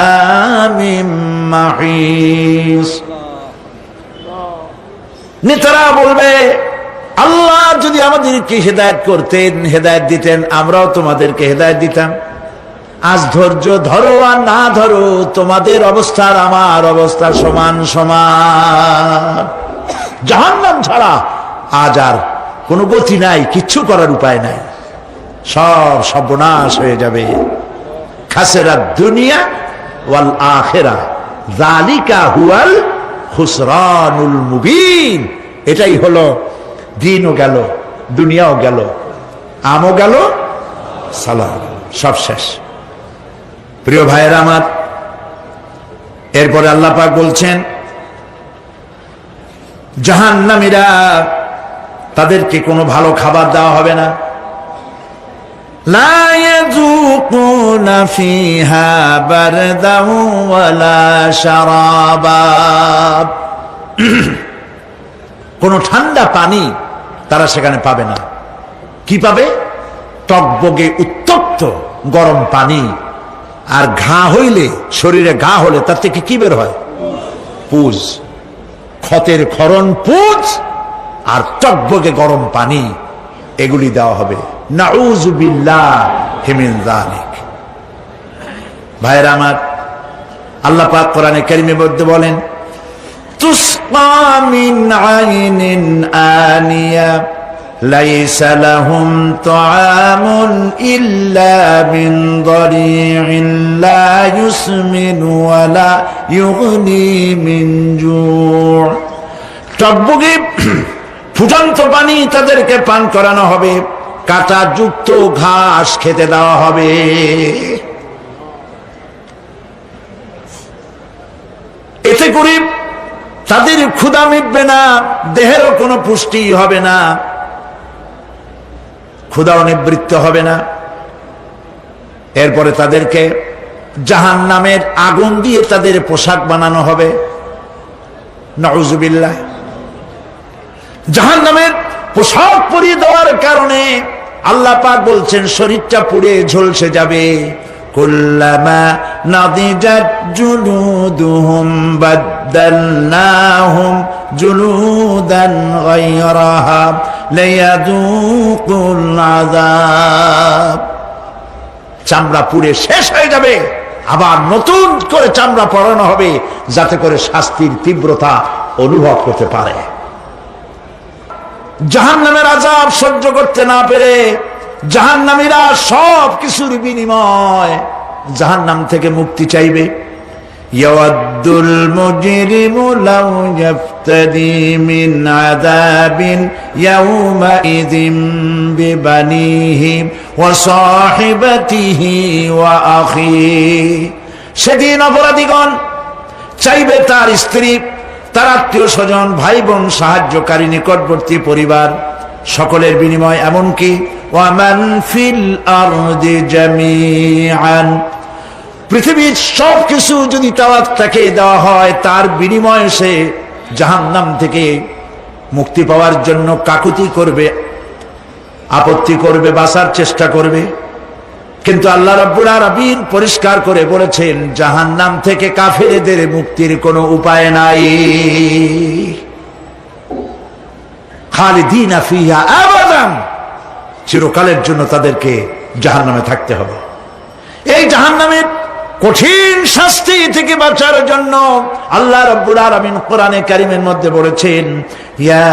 মিন মাহিস। নেতারা বলবে, আল্লাহ যদি আমাদেরকে হেদায়েত করতেন, হেদায়েত দিতেন, আমরাও তোমাদেরকে হেদায়েত দিতাম। আজ ধৈর্য ধরো আর না ধরো, তোমাদের অবস্থা আর আমার অবস্থা সমান সমান। জাহান্নাম ছাড়া আজ আর কোনো গতি নাই, কিচ্ছু করার উপায় নাই, সব সর্বনাশ হয়ে যাবে। খাসিরাদ দুনিয়া ওয়াল আখিরা যালিকা হুয়াল খুসরানুল মুবিন। এটাই হলো দিনও গেল, দুনিয়াও গেল, আমও গেল, সালাম সব শেষ। প্রিয় ভাইয়েরা আমার, এরপরে আল্লাহ পাক বলছেন জাহান্নামীরা তাদেরকে কোনো ভালো খাবার দেওয়া হবে না। লা ইয়াযুকুনা ফিহা বারদান ওয়ালা শারাবা, কোনো ঠান্ডা পানি তারা সেখানে পাবে না। কি পাবে? টকবগে উত্তপ্ত গরম পানি। আর ঘা হইলে, শরীরে ঘা হলে তার থেকে কি বের হয়? পুজ, ক্ষতের ক্ষরণ পুজ আর টকবগে গরম পানি, এগুলি দেওয়া হবে। নাউযু বিল্লাহি মিন যালিক। ভাইরা আমার, আল্লাহ পাক কোরআনে কারীমের মধ্যে বলেন তুসকা মিন আইনিন আনিয়া লাইসা লাহুম তুআমুন ইল্লা মিন দারি'in লা ইউসমিনু ওয়া লা ইউগনি মিন জু'। টকবগে ফুটন্ত পানি তাদেরকে পান করানো হবে, কাঁটা যুক্ত ঘাস খেতে দেওয়া হবে। এতে করে তাদের ক্ষুধা মিটবে না, দেহেরও কোনো পুষ্টি হবে না, ক্ষুধাও নিবৃত্ত হবে না। এরপরে তাদেরকে জাহান্নামের আগুন দিয়ে তাদের পোশাক বানানো হবে। নাউযুবিল্লাহ। জাহান্নামের পোশাক পরিয়ে দেওয়ার কারণে আল্লাহ পাক বলছেন শরীরটা পুড়ে ঝলসে যাবে। কুল্লামা নাদিজাত জুলুদুহুম বাদদালনাহুম জুলুদান গায়রাহা লিয়াযুকুল আযাব। চামড়া পুড়ে শেষ হয়ে যাবে, আবার নতুন করে চামড়া পরানো হবে যাতে করে শাস্তির তীব্রতা অনুভব করতে পারে। জাহান্নামের আযাব সহ্য করতে না পেরে জাহান্নামীরা সব কিছুর বিনিময় জাহান্নাম থেকে মুক্তি চাইবে। ইয়াওয়াদ্দুল মুজরিমু লাউ ইয়াফতাদি মিন আযাবিন ইয়াওমাইযিন বিবানিহি ওয়া সাহিবাতিহি ওয়া আখিহি। সেদিন অপরাধীগণ চাইবে তার স্ত্রী, তার আত্মীয় স্বজন, ভাই বোন, সাহায্যকারী, নিকটবর্তী পরিবার সকলের বিনিময়, এমনকি ওয়ামান ফিল আরদি জামিআন, পৃথিবীর সব কিছু যদি তাকে দেওয়া হয় তার বিনিময়ে সে জাহান্নাম থেকে মুক্তি পাওয়ার জন্য কাকুতি করবে, আপত্তি করবে, বাঁচার চেষ্টা করবে। কিন্তু আল্লাহ রাব্বুল আলামিন পরিষ্কার করে বলেছেন জাহান্নাম থেকে কাফেরদের মুক্তির কোনো উপায় নাই। খালিদিনা ফিহা আবাদান, চিরকালের জন্য তাদেরকে জাহান্নামে থাকতে হবে। এই জাহান্নামের কঠিন শাস্তি থেকে বাঁচার জন্য আল্লাহ রাব্বুল আলামিন কোরআনে কারীমের মধ্যে বলেছেন ইয়া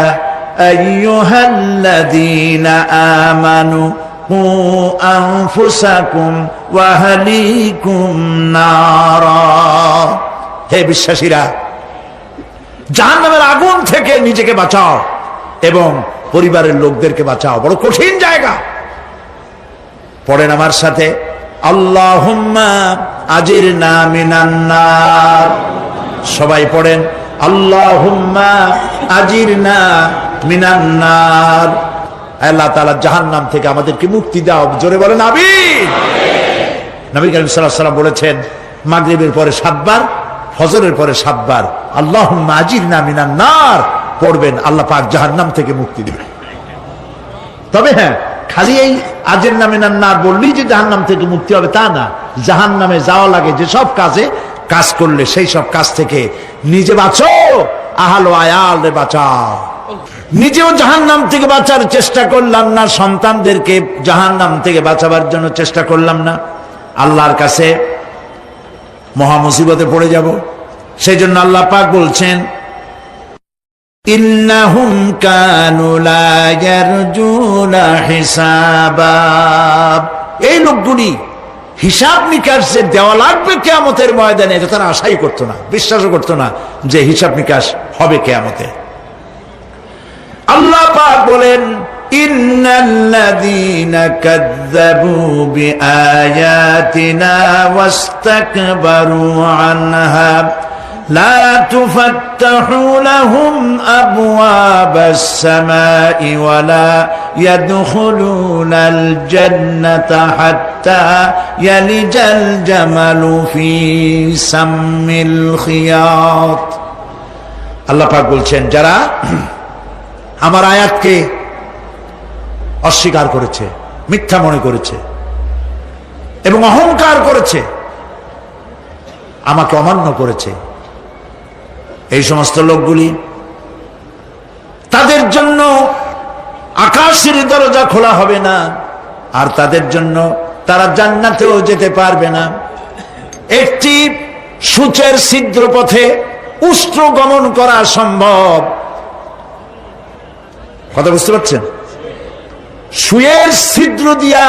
আইয়ুহাল্লাযীনা আমানু কু আনফুসাকুম ওয়া আহলিকুম নারা। হে বিশ্বাসীরা, জাহান্নামের আগুন থেকে নিজেকে বাঁচাও এবং পরিবারের লোকদেরকে বাঁচাও। বড় কঠিন জায়গা। পড়েন আমার সাথে, আল্লাহুম্মা আজিরনা মিনান নার। সবাই পড়েন, আল্লাহুম্মা আজিরনা মিনান নার। আল্লাহ তাআলা জাহান্নাম থেকে আমাদেরকে মুক্তি দাও। জোরে বলেন আমিন। নবী করিম সাল্লাল্লাহু আলাইহি ওয়াসাল্লাম বলেছেন মাগরিবের পরে 7 বার, ফজরের পরে 7 বার আল্লাহুম্মা আজিরনা মিনান নার পড়বেন, আল্লাহ পাক জাহান্নাম থেকে মুক্তি দিবেন। তবে হ্যাঁ, খালি এই আজিরনা মিনান নার বললেই যে জাহান্নাম থেকে মুক্তি হবে তা না। জাহান্নামে যাওয়া লাগে যে সব কাজ করলে সেই সব কাজ থেকে নিজে বাঁচো, আহাল ও আয়াল রে বাঁচাও। নিজেও জাহান্নাম থেকে বাঁচার চেষ্টা করলাম না, সন্তানদেরকে জাহান্নাম থেকে বাঁচাবার জন্য চেষ্টা করলাম না, আল্লাহর কাছে মহা মুসিবতে পড়ে যাব। সেই জন্য আল্লাহ পাক বলছেন ইন্নাহুম কানু লা ইয়ারজুনা হিসাবা। এই লোকগুলি হিসাব নিকাশ যে দেওয়া লাগবে কিয়ামতের ময়দানে, এটা তারা আশাই করতো না, বিশ্বাসও করতো না যে হিসাব নিকাশ হবে কিয়ামতে। আল্লাহ পাক বলেন, ইন্নাল্লাযীনা কাযযাবু বিআয়াতিনা ওয়াস্তাকবারু আনহা লা তুফাত্তাহু লাহুম আবওয়াবাস সামাই ওয়া লা ইয়াদখুলুনাল জান্নাতা হাত্তা ইয়ালিজাল জামালু ফি সাম্মিল খিয়াত। আল্লাহ পাক বলছেন, যারা আমার আয়াতকে অস্বীকার করেছে, মিথ্যা মনে করেছে এবং অহংকার করেছে, আমাকে অমান্য করেছে, এই সমস্ত লোকগুলি, তাদের জন্য আকাশের দরজা খোলা হবে না, আর তাদের জন্য তারা জান্নাতেও যেতে পারবে না। একটি সূচের ছিদ্র পথে উষ্ট্র গমন করা সম্ভব, কথা বুঝতে পারছেন? সুয়ের ছিদ্র দিয়া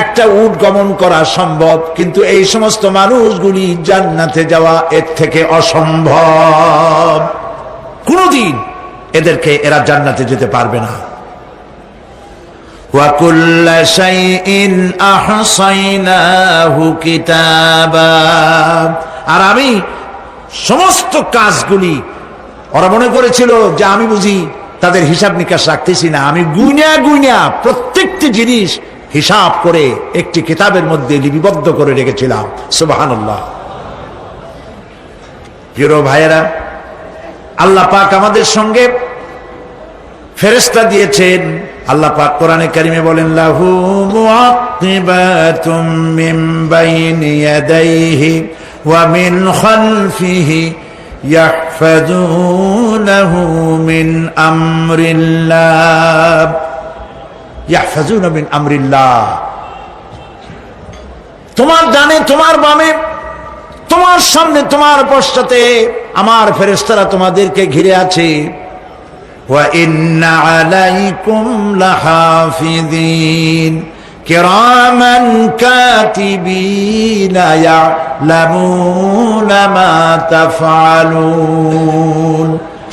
একটা উট গমন করা সম্ভব, কিন্তু এই সমস্ত মানুষগুলি জান্নাতে যাওয়া এর থেকে অসম্ভব। কোনদিন এরা জান্নাতে যেতে পারবে না। ওয়া কুল্লা শাইইন আহসাইনাহু কিতাবা, আর আমি সমস্ত কাজগুলি, ওরা মনে করেছিল যে আমি বুঝি তাদের হিসাব নিকাশ রাখতেছি না, আমি গুইনা গুইনা প্রত্যেকটি জিনিস হিসাব করে একটি কিতাবের মধ্যে লিপিবদ্ধ করে রেখেছিলাম। সুবহানাল্লাহ। প্রিয় ভাইয়েরা, আল্লাহ পাক আমাদের সঙ্গে ফেরেশতা দিয়েছেন। আল্লাহ পাক কোরআনে কারিমে বলেন, লাহু মুআক্কিবাতুম মিন বাইনি ইয়াদাইহি ওয়া মিন খালফিহি ইয়াহফাযুনাহু মিন আমরিল্লাহ। ইয়াহফাযুনা মিন আমরিল্লাহ, তোমার ডানে, তোমার বামে, তোমার সামনে, তোমার পশ্চাতে আমার ফেরেশতারা তোমাদেরকে ঘিরে আছে। ওয়া ইন্না আলাইকুম লাহাফিযিন কিরামান কাতিবিনা ইয়ালামুনা মা তাফআলুন।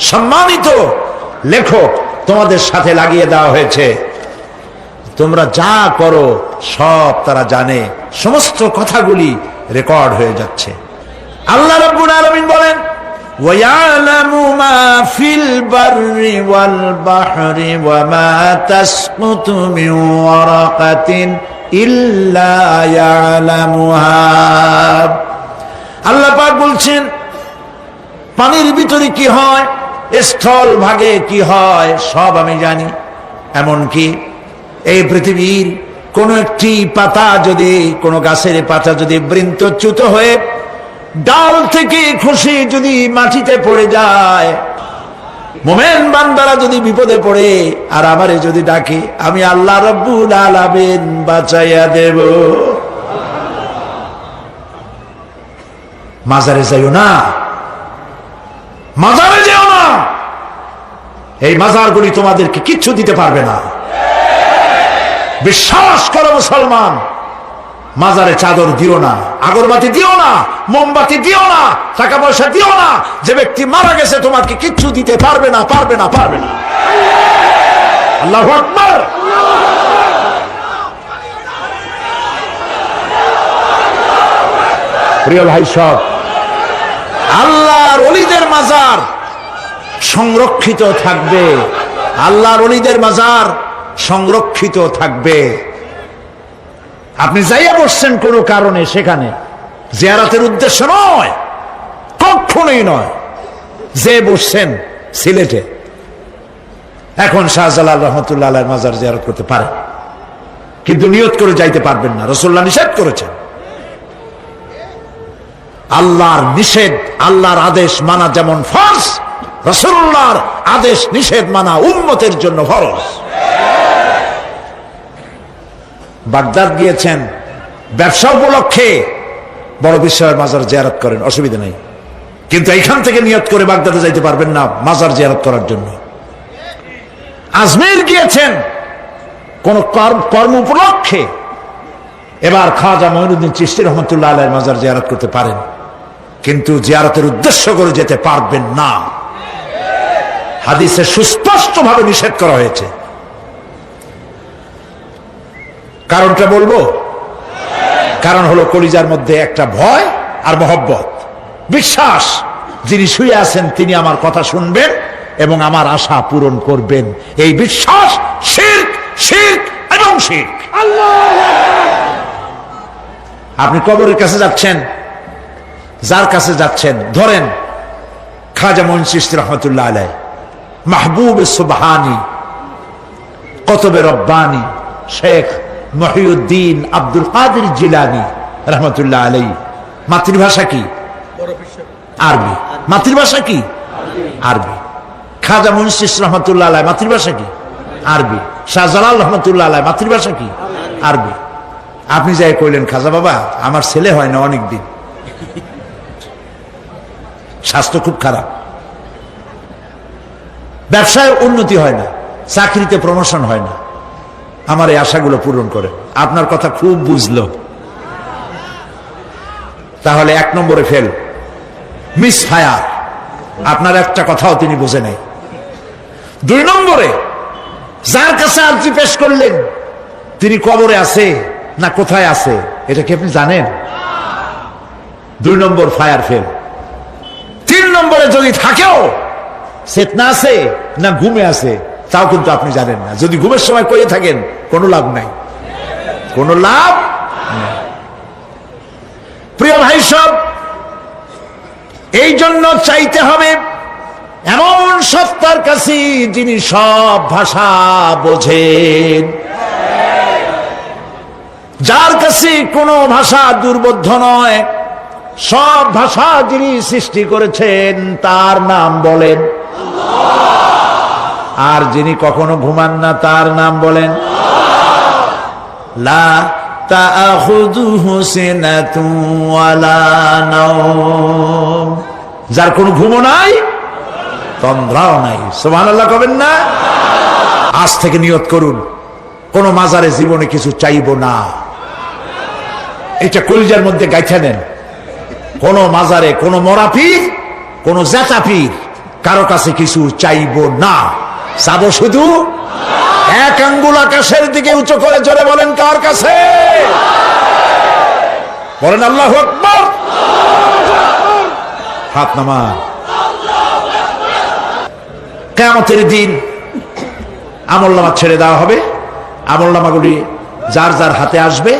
সম্মানিত লেখক তোমাদের সাথে লাগিয়ে দেওয়া হয়েছে, তোমরা যা করো সব তারা জানে, সমস্ত কথাগুলি রেকর্ড হয়ে যাচ্ছে। আল্লাহ রাব্বুল আলামিন বলেন, ওয়ায়ালামু মা ফিল বাররি ওয়াল বাহরি ওয়া মা তাসকুতু মিন ওয়ারাকাতিন ইল্লা ইয়ালামুহা। আল্লাহ পাক বলছেন, পানির ভিতরে কি হয়, স্থল ভাগে কি হয়, সব আমি জানি। এমনকি এই পৃথিবীর কোন একটি পাতা যদি, কোন গাছের পাতা যদি বৃন্তচ্যুত হয়ে ডাল থেকে খসে যদি মাটিতে পড়ে যায়, মোমেন বান্দারা যদি বিপদে পড়ে আর আমারে যদি ডাকে, আমি আল্লাহ রাব্বুল আলামিন বাঁচাইয়া দেব। মাজারে যাইও না, মাজারে যেও না, এই মাজারগুলি তোমাদেরকে কিচ্ছু দিতে পারবে না। বিশ্বাস করো মুসলমান, মাজারে চাদর দিও না, আগরবাতি দিও না, মোমবাতি দিও না, টাকা পয়সা দিও না। যে ব্যক্তি মারা গেছে তোমাকে কিচ্ছু দিতে পারবে না, পারবে না, পারবে না। আল্লাহু আকবার। প্রিয় ভাই সব, আল্লাহর ওলিদের মাজার সংরক্ষিত থাকবে, আল্লাহর ওলিদের মাজার সংরক্ষিত থাকবে। আপনি যাইয়া বসছেন কোনো কারণে, সেখানে জিয়ারতের উদ্দেশ্য নয়, কখনোই নয়। যে বসছেন সিলেটে, এখন শাহজালাল রহমতুল্লাহ আলাইহির মাজার জিয়ারত করতে পারেন, কিন্তু নিয়ত করে যাইতে পারবেন না, রাসূলুল্লাহ নিষেধ করেছেন। আল্লাহর নিষেধ, আল্লাহর আদেশ মানা যেমন ফরজ, রাসূলুল্লাহর আদেশ নিষেধ মানা উম্মতের জন্য ফরজ। বাগদাদ গিয়েছেন ব্যবসা উপলক্ষে, বড় বিশ্বের মাজার জিয়ারত করেন, অসুবিধা নেই, কিন্তু এইখান থেকে নিয়ত করে বাগদাদে যাইতে পারবেন না মাজার জিয়ারত করার জন্য। আজমির গিয়েছেন কোন কর্ম উপলক্ষে, এবার খাজা মঈনুদ্দিন চিশতি রহমতুল্লাহ আলাইহির মাজার জিয়ারত করতে পারেন, কিন্তু জিয়ারতের উদ্দেশ্য করে যেতে পারবেন না। হাদিসে সুস্পষ্টভাবে নিষেধ করা হয়েছে। কারণটা বলবো? কারণ হলো কলিজার মধ্যে একটা ভয় আর মহব্বত, বিশ্বাস, যিনি শুয়ে আছেন তিনি আমার কথা শুনবেন এবং আমার আশা পূরণ করবেন। এই বিশ্বাস শিরক, শিরক এবং শিরক। আপনি কবরের কাছে যাচ্ছেন, যার কাছে যাচ্ছেন, ধরেন খাজা মঈনুদ্দিন চিশতি রহমতুল্লাহ আলাইহি, মাহবুব সুবহানি, কুতুবে রব্বানি, শেখ মহিউদ্দিন আব্দুল কাদের জিলানী রহমতুল্লাহ আলাইহি। মাতৃভাষা কি? আরবি। মাতৃভাষা কি? আরবি। খাজা মঈনুদ্দিন চিশতি রহমতুল্লাহ আলাইহি মাতৃভাষা কি? আরবি। শাহজালাল রহমতুল্লাহ আলাইহি মাতৃভাষা কি? আরবি। আপনি যাই কইলেন, খাজা বাবা আমার ছেলে হয় না অনেক দিন, স্বাস্থ্য খুব খারাপ, ব্যবসায় উন্নতি হয় না, চাকরিতে প্রমোশন হয় না, আমার এই আশাগুলো পূরণ করে। আপনার কথা খুব বুঝলো, তাহলে 1 নম্বরে ফেল, মিস ফায়ার। আপনার একটা কথাও তিনি বুঝে নাই। 2 নম্বরে যার কাছে আর্জি পেশ করলেন তিনি কবরে আছে না কোথায় আছে এটা কি আপনি জানেন? 2 নম্বর ফায়ার ফেল। 3 নম্বরে যদি থাকেও চেতনা আছে না ঘুমে আছে তাও কিন্তু আপনি জানেন না। যদি ঘুমের সময় কইয়ে থাকেন কোনো লাভ নাই, কোনো লাভ নাই। প্রিয় ভাই সব, এই জন্য চাইতে হবে এমন সত্তার কাছে যিনি সব ভাষা বোঝেন, যার কাছে কোনো ভাষা দুর্বোধ্য নয়, সব ভাষা যিনি সৃষ্টি করেছেন তার নাম বলেন, আর যিনি কখনো ঘুমান না তার নাম বলেন লা তাখুযুহু সিনাতুন ওয়ালা নাওম, যার কোনো ঘুমও নাই তন্দ্রাও নাই। সুবহানাল্লাহ কবেন না? আজ থেকে নিয়ত করুন কোন মাজারে জীবনে কিছু চাইবো না, এটা কলিজার মধ্যে গাইথা নেন। কোন মাজারে কোন মরা পীর, কোন জেতা পীর, কারো কাছে কিছু চাইবো না, চাবো শুধু এক আঙ্গুল আকাশের দিকে উঁচু করে জোরে বলেন কার কাছে? বলেন আল্লাহু আকবার। হাত নামা। কিয়ামতের দিন আমলনামা ছেড়ে দেওয়া হবে। আমলনামাগুলি যার যার হাতে আসবে,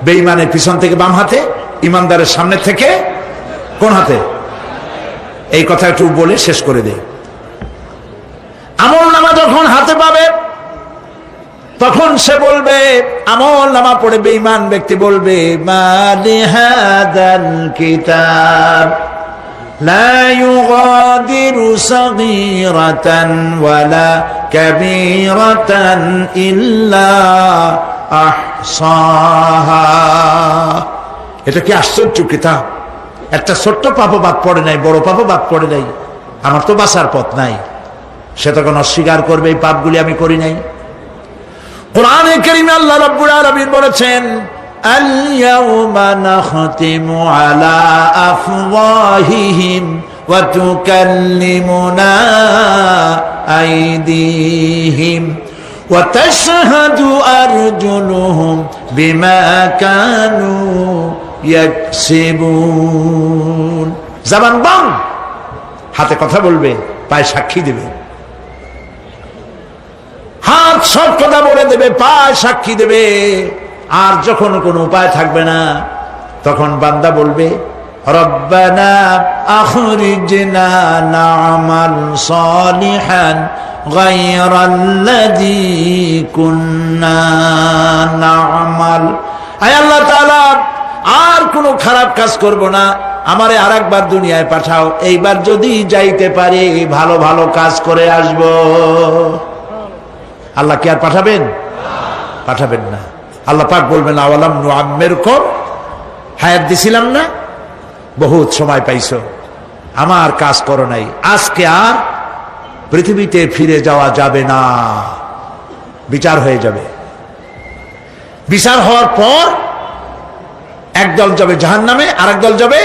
বেঈমানের পিছন থেকে বাম হাতে, ইমানদারের সামনে থেকে কোন হাতে? এই কথা একটু বলে শেষ করে দেই। আমলনামা যখন হাতে পাবে তখন সে বলবে, আমলনামা পড়ে বেঈমান ব্যক্তি বলবে, মালি হাদাল কিতাব লা ইউগাদিরু সাগীরাতান ওয়ালা কাবীরাতান ইল্লা আহসাহা। এটা কি আশ্চর্য কিতাব! একটা ছোট্ট পাপও বাদ পড়ে নাই, বড় পাপও বাদ পড়ে নাই। আমার তো বাঁচার পথ নাই। সে তখন অস্বীকার করবে এই পাপগুলি আমি করি নাই। কোরআনে কারীমে আল্লাহ রাব্বুল আলামিন বলেছেন, আল ইয়াউমা নাখতিমু আলা আফওয়াহিহিম ওয়া তুকাল্লিমুনা আইদিহিম ওয়া তাশহাদু আরজুলুহুম বিমা কানু ইয়াকসিবুন। জবান বন্ধ, হাতে কথা বলবে, পায়ে সাক্ষী দেবে। হাত সব কথা বলে দেবে, পায়ে সাক্ষী দেবে। আর যখন কোনো উপায় থাকবে না তখন বান্দা বলবে, রব্বানা আখরিজনা না'মাল সালিহান গায়রাল্লাযী কুন্না না'মাল। আয় আল্লাহ তাআলা, আর কোনো খারাপ কাজ করব না, আমারে আরেকবার দুনিয়ায় পাঠাও। এইবার যদি যাইতে পারি ভালো ভালো কাজ করে আসব। আল্লাহ কি আর পাঠাবেন? পাঠাবেন না। আল্লাহ পাক বলবেন, আওয়ালাম নুআম্মিরকুম, হায়াত দিছিলাম না, বহুত সময় পাইছো, আমার কাজ করো নাই, আজকে আর পৃথিবীতে ফিরে যাওয়া যাবে না, বিচার হয়ে যাবে। বিচার হওয়ার পর একদল যাবে জাহান্নামে, আরেক দল যাবে